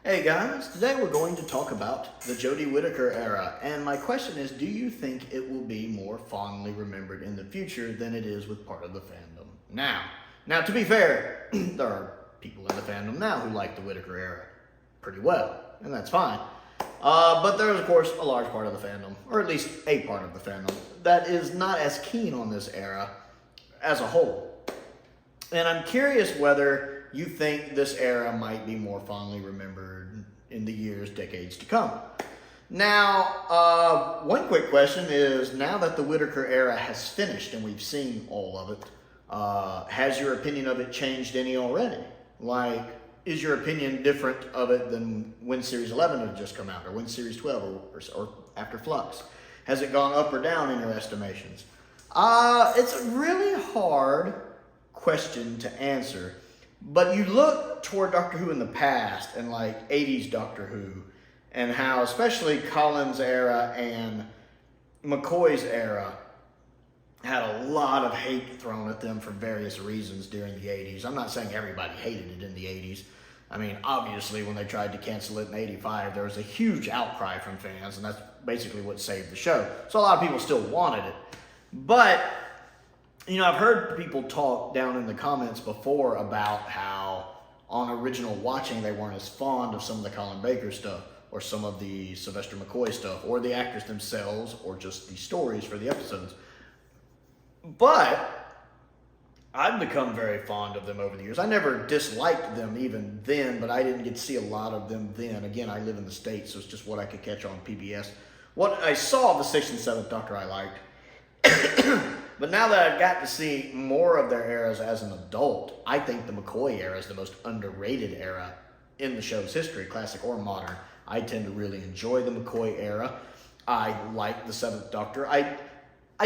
Hey guys, today we're going to talk about the Jodie Whittaker era, and my question is, do you think it will be more fondly remembered in the future than it is with part of the fandom now? Now, to be fair, there are people in the fandom now who like the Whittaker era pretty well, and that's fine. But there is, of course, a large part of the fandom, or at least a part of the fandom, that is not as keen on this era as a whole. And I'm curious whether you think this era might be more fondly remembered in the years, decades to come. Now, one quick question is, now that the Whittaker era has finished and we've seen all of it, has your opinion of it changed any already? Like, is your opinion different of it than when Series 11 had just come out, or when Series 12, or after Flux? Has it gone up or down in your estimations? It's a really hard question to answer. But you look toward Doctor Who in the past, and like 80s Doctor Who, and how especially Colin's era and McCoy's era had a lot of hate thrown at them for various reasons during the 80s. I'm not saying everybody hated it in the 80s. I mean, obviously when they tried to cancel it in 85, there was a huge outcry from fans, and that's basically what saved the show. So a lot of people still wanted it. But you know, I've heard people talk down in the comments before about how on original watching they weren't as fond of some of the Colin Baker stuff, or some of the Sylvester McCoy stuff, or the actors themselves, or just the stories for the episodes. But I've become very fond of them over the years. I never disliked them even then, but I didn't get to see a lot of them then. Again, I live in the States, so it's just what I could catch on PBS. What I saw of the 6th and 7th Doctor I liked. But now that I've got to see more of their eras as an adult, I think the McCoy era is the most underrated era in the show's history, classic or modern. I tend to really enjoy the McCoy era. I like the 7th Doctor. I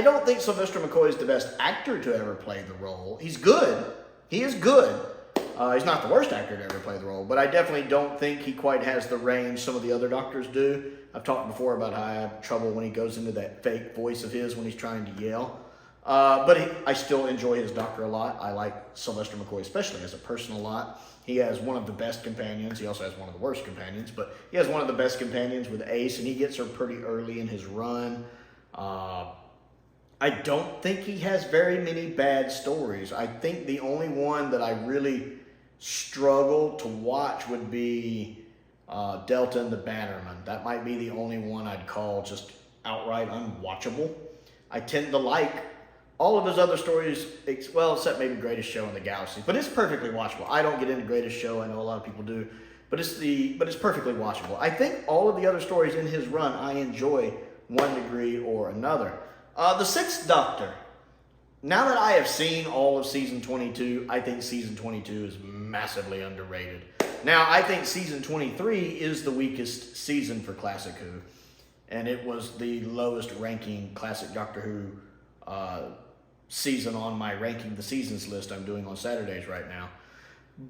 don't think Sylvester McCoy is the best actor to ever play the role. He's good. He is good. He's not the worst actor to ever play the role, but I definitely don't think he quite has the range some of the other Doctors do. I've talked before about how I have trouble when he goes into that fake voice of his when he's trying to yell. But I still enjoy his Doctor a lot. I like Sylvester McCoy, especially as a person, a lot. He has one of the best companions. He also has one of the worst companions, but he has one of the best companions with Ace, and he gets her pretty early in his run. I don't think he has very many bad stories. I think the only one that I really struggle to watch would be Delta and the Bannerman. That might be the only one I'd call just outright unwatchable. I tend to like all of his other stories, well, except maybe Greatest Show in the Galaxy, but it's perfectly watchable. I don't get into Greatest Show. I know a lot of people do, but it's perfectly watchable. I think all of the other stories in his run I enjoy one degree or another. The 6th Doctor. Now that I have seen all of season 22, I think season 22 is massively underrated. Now, I think season 23 is the weakest season for Classic Who, and it was the lowest ranking Classic Doctor Who season on my Ranking the Seasons list I'm doing on Saturdays right now.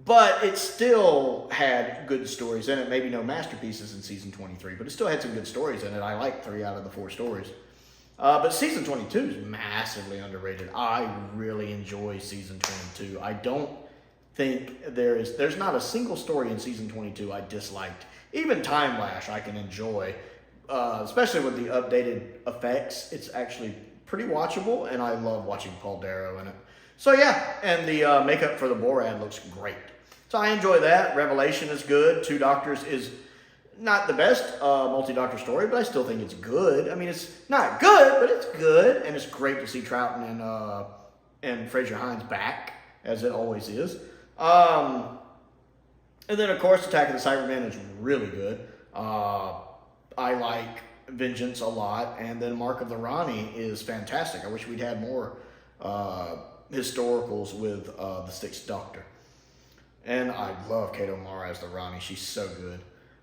But it still had good stories in it. Maybe no masterpieces in season 23, but it still had some good stories in it. I like 3 out of the 4 stories. But season 22 is massively underrated. I really enjoy season 22. I don't think there's not a single story in season 22 I disliked. Even Time Lash I can enjoy, especially with the updated effects. It's actually pretty watchable, and I love watching Paul Darrow in it. So yeah, and the makeup for the Borad looks great. So I enjoy that. Revelation is good. 2 Doctors is not the best multi-Doctor story, but I still think it's good. I mean, it's not good, but it's good, and it's great to see Troughton and Fraser Hines back, as it always is. And then, of course, Attack of the Cybermen is really good. I like Vengeance a lot, and then Mark of the Rani is fantastic. I wish we'd had more historicals with the 6th Doctor. And I love Kate O'Mara as the Rani. She's so good.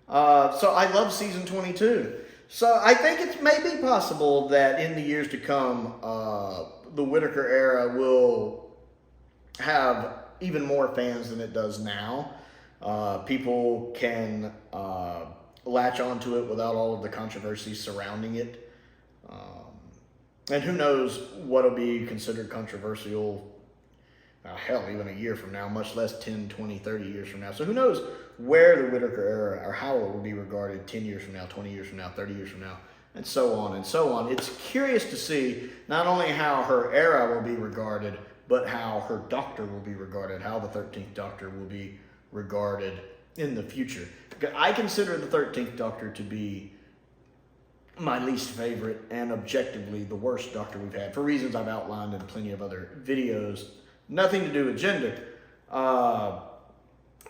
So I love season 22. So I think it's maybe possible that in the years to come, the Whittaker era will have even more fans than it does now. People can latch onto it without all of the controversy surrounding it. And who knows what will be considered controversial, hell, even a year from now, much less 10, 20, 30 years from now. So who knows where the Whittaker era, or how it will be regarded 10 years from now, 20 years from now, 30 years from now, and so on and so on. It's curious to see not only how her era will be regarded, but how her Doctor will be regarded, how the 13th Doctor will be regarded in the future. I consider the 13th Doctor to be my least favorite and objectively the worst Doctor we've had, for reasons I've outlined in plenty of other videos. Nothing to do with gender.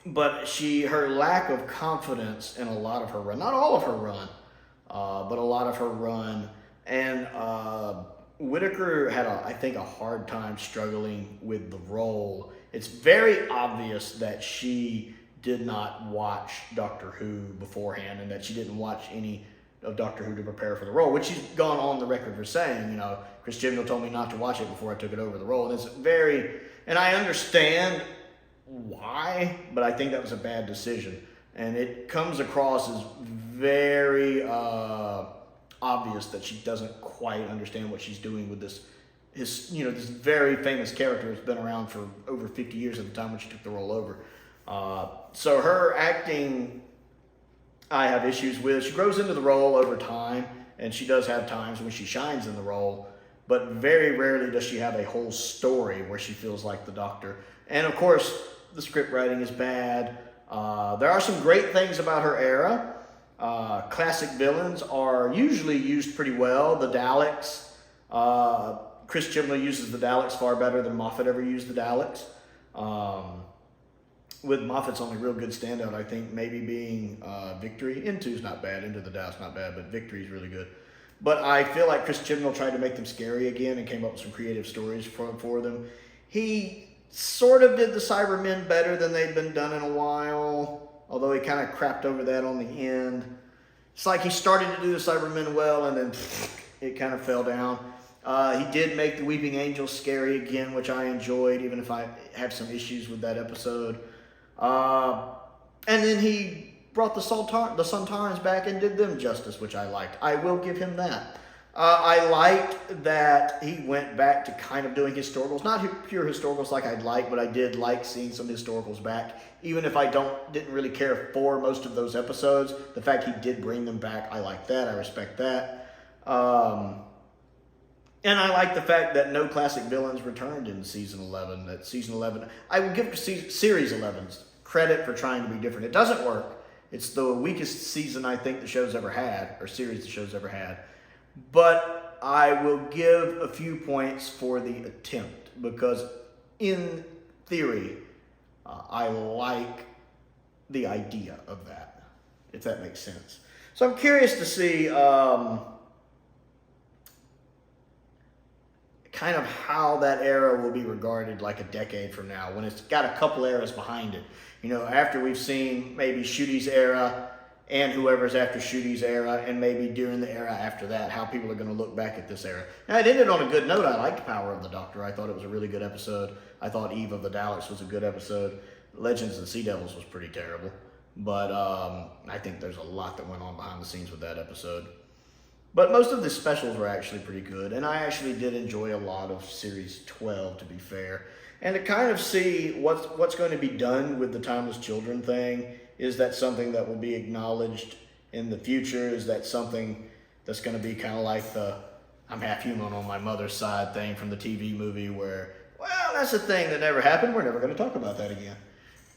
But her lack of confidence in a lot of her run, not all of her run, but a lot of her run. And Whittaker had, I think, a hard time struggling with the role. It's very obvious that she did not watch Doctor Who beforehand and that she didn't watch any of Doctor Who to prepare for the role, which she's gone on the record for saying, Chris Chibnall told me not to watch it before I took it over the role. And I understand why, but I think that was a bad decision. And it comes across as very obvious that she doesn't quite understand what she's doing with this very famous character who's been around for over 50 years at the time when she took the role over. So her acting, I have issues with. She grows into the role over time, and she does have times when she shines in the role, but very rarely does she have a whole story where she feels like the Doctor. And of course, the script writing is bad. There are some great things about her era. Classic villains are usually used pretty well. The Daleks. Chris Chibnall uses the Daleks far better than Moffat ever used the Daleks. With Moffat's only real good standout, I think, maybe being Victory. Into's not bad. Into the Daleks not bad, but Victory's really good. But I feel like Chris Chibnall tried to make them scary again and came up with some creative stories for them. He sort of did the Cybermen better than they'd been done in a while, although he kind of crapped over that on the end. It's like he started to do the Cybermen well, and then it kind of fell down. He did make the Weeping Angels scary again, which I enjoyed, even if I have some issues with that episode. And then he brought the Sontarans back and did them justice, which I liked. I will give him that. I liked that he went back to kind of doing historicals. Not pure historicals like I'd like, but I did like seeing some historicals back. Even if I didn't really care for most of those episodes, the fact he did bring them back, I like that. I respect that. And I like the fact that no classic villains returned in Season 11. That Season 11, I would give Series 11 credit for trying to be different. It doesn't work. It's the weakest season I think the show's ever had, or series the show's ever had. But I will give a few points for the attempt, because in theory, I like the idea of that, if that makes sense. So I'm curious to see kind of how that era will be regarded like a decade from now, when it's got a couple eras behind it. After we've seen maybe Shudi's era and whoever's after Shudi's era, and maybe during the era after that, how people are going to look back at this era. Now, it ended on a good note. I liked Power of the Doctor. I thought it was a really good episode. I thought Eve of the Daleks was a good episode. Legends and Sea Devils was pretty terrible. But I think there's a lot that went on behind the scenes with that episode. But most of the specials were actually pretty good, and I actually did enjoy a lot of Series 12, to be fair. And to kind of see what's going to be done with the Timeless Children thing. Is that something that will be acknowledged in the future? Is that something that's going to be kind of like the I'm half human on my mother's side thing from the TV movie where, well, that's a thing that never happened. We're never going to talk about that again.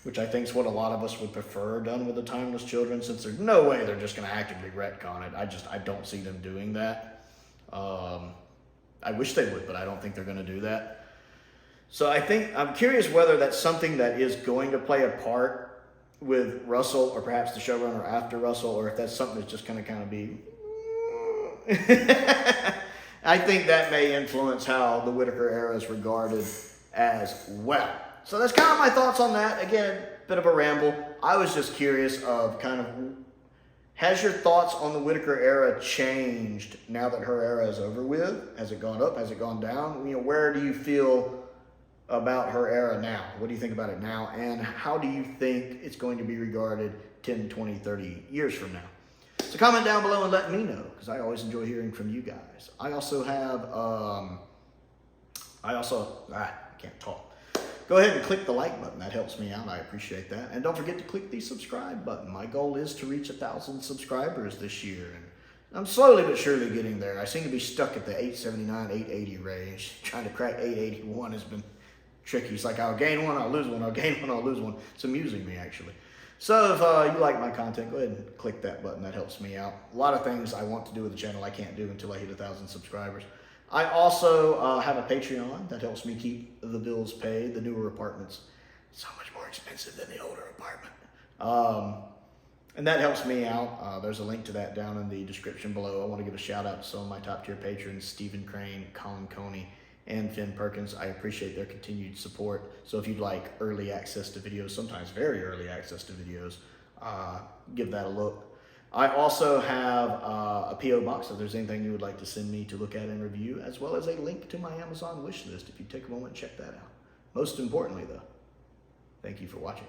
Which I think is what a lot of us would prefer done with the Timeless Children, since there's no way they're just going to actively retcon it. I don't see them doing that. I wish they would, but I don't think they're going to do that. So I'm curious whether that's something that is going to play a part with Russell, or perhaps the showrunner after Russell, or if that's something that's just going to kind of be... I think that may influence how the Whittaker era is regarded as well. So that's kind of my thoughts on that. Again, bit of a ramble. I was just curious of kind of, has your thoughts on the Whittaker era changed now that her era is over with? Has it gone up? Has it gone down? Where do you feel about her era now? What do you think about it now? And how do you think it's going to be regarded 10, 20, 30 years from now? So comment down below and let me know, because I always enjoy hearing from you guys. I also have, I can't talk. Go go ahead and click the like button. That helps me out. I appreciate that. And don't forget to click the subscribe button. My goal is to reach 1,000 subscribers this year. And I'm slowly but surely getting there. I seem to be stuck at the 879, 880 range. Trying to crack 881 has been tricky. It's like I'll gain one, I'll lose one, I'll gain one, I'll lose one. It's amusing me, actually. So if you like my content, go ahead and click that button. That helps me out. A lot of things I want to do with the channel I can't do until I hit 1,000 subscribers. I also have a Patreon that helps me keep the bills paid. The newer apartment's so much more expensive than the older apartment. And that helps me out. There's a link to that down in the description below. I want to give a shout out to some of my top tier patrons, Stephen Crane, Colin Coney, and Finn Perkins. I appreciate their continued support. So if you'd like early access to videos, sometimes very early access to videos, give that a look. I also have a P.O. box if there's anything you would like to send me to look at and review, as well as a link to my Amazon wish list if you take a moment and check that out. Most importantly though, thank you for watching.